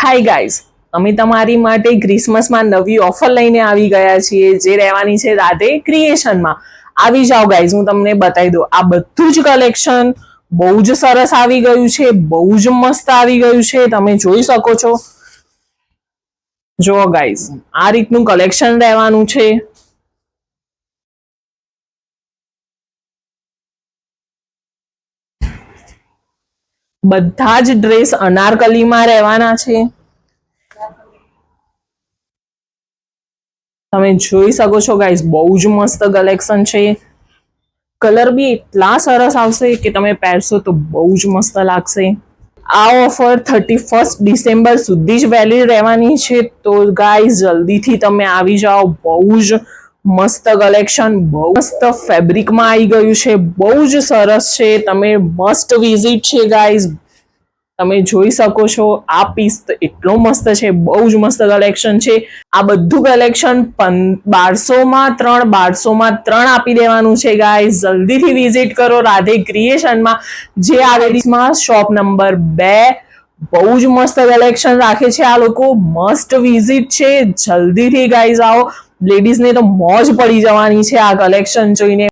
Hi guys, અમે તમારી માટે ક્રિસમસમાં નવી ઓફર લઈને આવી ગયા છીએ, જે રહેવાની છે રાધે ક્રિએશનમાં. આવી જાઓ ગાઈઝ, હું તમને બતાવી દઉં. આ બધું જ કલેક્શન બહુ જ સરસ આવી ગયું છે, બહુ જ મસ્ત આવી ગયું છે. તમે જોઈ શકો છો. જો ગાઈઝ, આ રીતનું કલેક્શન રહેવાનું છે. બધા જ ડ્રેસ અનારકલીમાં રહેવાના છે. તમે જોઈ શકો છો ગાઈઝ, બહુ જ મસ્ત કલેક્શન છે. કલર બી એટલા સરસ આવશે કે તમે પહેરશો તો બહુ જ મસ્ત લાગશે. આ ઓફર 31 ડિસેમ્બર સુધી જ વેલિડ રહેવાની છે. તો ગાઈઝ જલ્દીથી તમે આવી જાઓ. બહુ જ મસ્ત કલેક્શન, બહુ મસ્ત ફેબ્રિકમાં આવી ગયું છે, બહુ જ સરસ છે. તમે મસ્ટ વિઝિટ છે ગાઈઝ. તમે જોઈ શકો છો. આ પીસ એટલો મસ્ત છે, બહુ જ મસ્ત કલેક્શન છે. આ બધું કલેક્શન 1200 માં 3 આપી દેવાનું છે ગાઈઝ. જલ્દીથી વિઝિટ કરો રાધે ક્રિએશનમાં, જે આવેલીમાં શોપ નંબર 2. બહુ જ મસ્ત કલેક્શન રાખે છે આ લોકો. મસ્ટ વિઝિટ છે. જલ્દીથી ગાઈઝ આવો. લેડીઝને તો મોજ પડી જવાની છે આ કલેક્શન જોઈને.